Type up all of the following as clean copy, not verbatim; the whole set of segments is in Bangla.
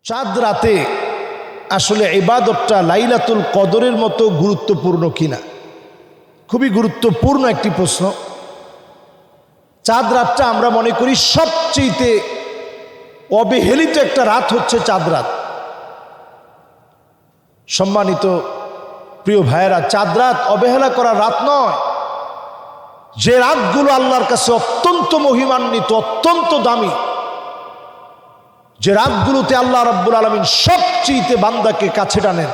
চাঁদ রাতে আসলে ইবাদতটা লাইলাতুল কদরের মতো গুরুত্বপূর্ণ কিনা? খুবই গুরুত্বপূর্ণ একটি প্রশ্ন। চাঁদ রাতটা আমরা মনে করি সবচেয়ে অবহেলিত একটা রাত হচ্ছে চাঁদ রাত। সম্মানিত প্রিয় ভাইয়েরা, চাঁদ রাত অবহেলা করার রাত নয়। যে রাতগুলো আল্লাহর কাছে অত্যন্ত মহিমান্বিত, অত্যন্ত দামি, যে রাতগুলোতে আল্লাহ রাব্বুল আলামিন সবচেয়ে বান্দাকে কাছে টানেন,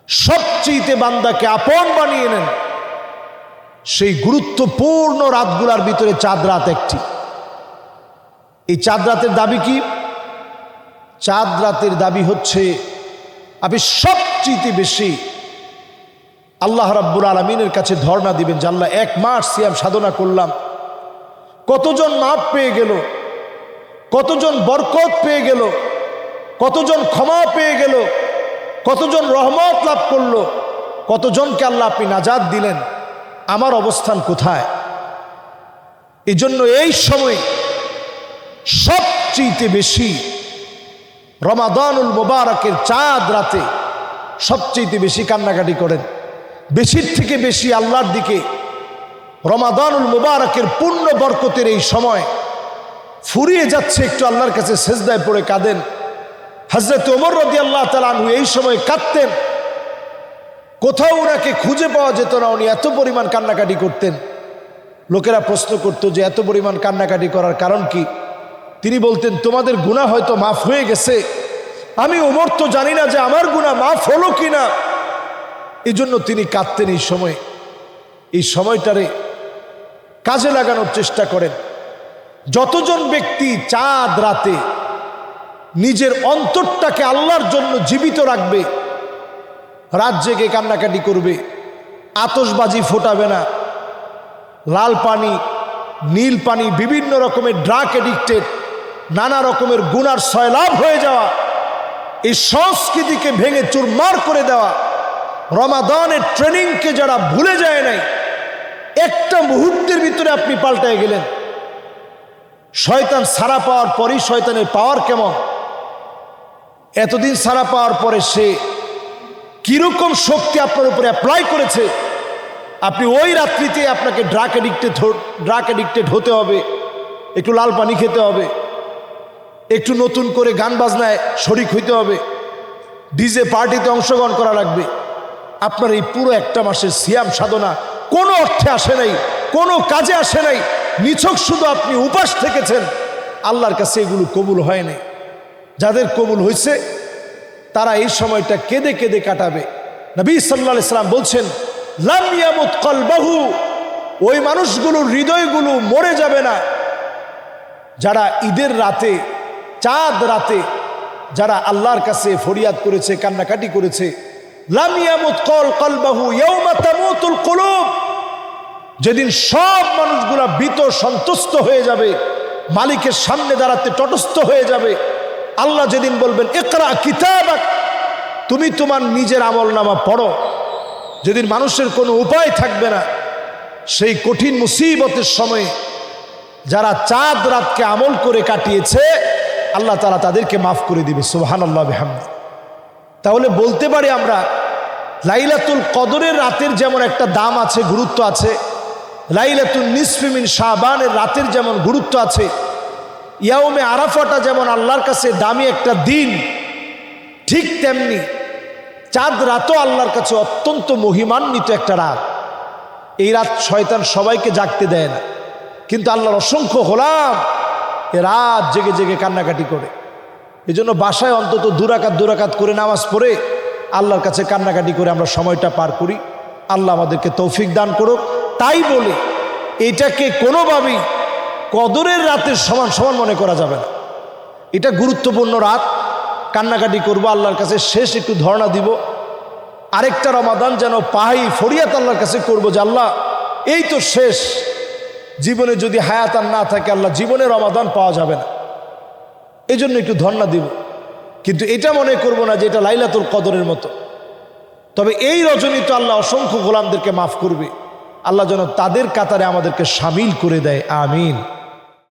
সবচেয়ে বান্দাকে আপন বানিয়ে নেন, সেই গুরুত্বপূর্ণ রাতগুলোর ভিতরে চাঁদ রাত একটি। এই চাঁদ রাতের দাবি কি? চাঁদ রাতের দাবি হচ্ছে আপনি সবচেয়ে বেশি আল্লাহ রাব্বুল আলামিনের কাছে ধর্ণা দিবেন যে আল্লাহ, 1 মাস সিয়াম সাধনা করলাম, কতজন মাপ পেয়ে গেল, কতজন বরকত পেয়ে গেল, কতজন ক্ষমা পেয়ে গেল, কতজন রহমত লাভ করলো, কতজনকে আল্লাহ আপনি নাজাত দিলেন, আমার অবস্থান কোথায়? এই জন্য এই সময় সবচেয়ে বেশি রমাদানুল মুবারকের চাঁদ রাতে সবচেয়ে বেশি কান্নাকাটি করেন। বেশির থেকে বেশি আল্লাহর দিকে রমাদানুল মুবারকের পূর্ণ বরকতের এই সময় ফুরিয়ে যাচ্ছে, একটু আল্লাহর কাছে সেজদায় পড়ে কাঁদেন। হযরত ওমর রাদিয়াল্লাহু তাআলা আনহু এই সময় কাঁদতেন, কোথাও ওনাকে খুঁজে পাওয়া যেত না, উনি এত পরিমাণ কান্নাকাটি করতেন। লোকেরা প্রশ্ন করত যে এত পরিমাণ কান্নাকাটি করার কারণ কি? তিনি বলতেন, তোমাদের গুনাহ হয়তো মাফ হয়ে গেছে, আমি ওমর তো জানি না যে আমার গুনাহ মাফ হলো কিনা। এই জন্য তিনি কাঁদতেন। এই সময়টারে কাজে লাগানোর চেষ্টা করেন। যতজন ব্যক্তি চাঁদ রাতে নিজের অন্তরটাকে আল্লাহর জন্য জীবিত রাখবে, রাত জেগে কান্নাকাটি করবে, আতশবাজি ফোটাবে না, লাল পানি, নীল পানি, বিভিন্ন রকমের ড্রাগ এডিক্টেড, নানা রকমের গুনার সয়লাভ হয়ে যাওয়া, এই সংস্কৃতিকে ভেঙে চুরমার করে দেওয়া, রমাদানের ট্রেনিংকে যারা ভুলে যায় নাই, একটা মুহূর্তের ভিতরে আপনি পাল্টায় গেলেন। শয়তান সারা পাওয়ার পরই শয়তানের পাওয়ার কেমন, এতদিন সারা পাওয়ার পরে সে কিরকম শক্তি আপনার উপরে অ্যাপ্লাই করেছে। আপনি ওই রাত্রিতে আপনাকে ড্রাগ এডিক্টেড হতে হবে, একটু লাল পানি খেতে হবে, একটু নতুন করে গান বাজনায় শরিক হইতে হবে, ডিজে পার্টিতে অংশগ্রহণ করা লাগবে। আপনার এই পুরো একটা মাসের সিয়াম সাধনা কোনো অর্থে আসে নাই, কোনো কাজে আসে নাই, নিছক শুধু আপনি উপাস থেকেছেন। আল্লাহর কাছে এগুলো কবুল হয় নাই। যাদের কবুল হয়েছে তারা এই সময়টা কেঁদে কেঁদে কাটাবে। নবী সাল্লাল্লাহু আলাইহি সাল্লাম বলছেন, লাম ইয়ামুত কলবাহু, ওই মানুষগুলোর হৃদয়গুলো মরে যাবে না যারা ঈদের রাতে, চাঁদ রাতে যারা আল্লাহর কাছে ফরিয়াদ করেছে, কান্নাকাটি করেছে। লাম ইয়ামুত কলবাহু ইয়াওমা তামুতুল কুলুব, যেদিন সব মানুষগুলা ভীত সন্তুষ্ট হয়ে যাবে, মালিকের সামনে দাঁড়াতে তটস্থ হয়ে যাবে। আল্লাহ যেদিন বলবেন ইকরা কিতাবাক, তুমি তোমার নিজের আমলনামা পড়ো, যেদিন মানুষের কোনো উপায় থাকবে না, সেই কঠিন মুসিবতের সময়ে যারা চাঁদ রাতকে আমল করে কাটিয়েছে, আল্লাহ তাআলা তাদেরকে মাফ করে দিবে। সুবহানাল্লাহ বিহামদি। তাহলে বলতে পারি আমরা, লাইলাতুল কদরের রাতের যেমন একটা দাম আছে, গুরুত্ব আছে, লাইলাতুন নিসফি মিন শাবানের রাতের যেমন গুরুত্ব আছে, ইয়াউমে আরাফাটা যেমন আল্লাহর কাছে দামি একটা দিন, ঠিক তেমনি চাঁদ রাতও আল্লাহর কাছে অত্যন্ত মহিমান্বিত একটা রাত। এই রাত শয়তান সবাইকে জাগতে দেয় না, কিন্তু আল্লাহর অসংখ্য গোলাম এ রাত জেগে জেগে কান্নাকাটি করে। এই জন্য বাসায় অন্তত দুরাকাত করে নামাজ পড়ে আল্লাহর কাছে কান্নাকাটি করে আমরা সময়টা পার করি। আল্লাহ আমাদেরকে তৌফিক দান করুক। তাই বলে এটাকে কোনোভাবেই কদরের রাতের সমান মনে করা যাবে না। এটা গুরুত্বপূর্ণ রাত, কান্নাকাটি করব আল্লাহর কাছে, শেষ একটু ধর্ণা দিব, আরেকটা রমাদান যেন পাই, ফরিয়াদ আল্লাহর কাছে করবো যে আল্লাহ এই তো শেষ, জীবনে যদি হায়াত আর না থাকে আল্লাহ জীবনে রমাদান পাওয়া যাবে না, এই জন্য একটু ধর্ণা দিব। কিন্তু এটা মনে করব না যে এটা লাইলাতুল কদরের মতো। তবে এই রজনী তো আল্লাহ অসংখ্য গোলামদেরকে মাফ করবে। আল্লাহ যেন তাদের কাতারে আমাদেরকে শামিল করে দেয়। আমিন।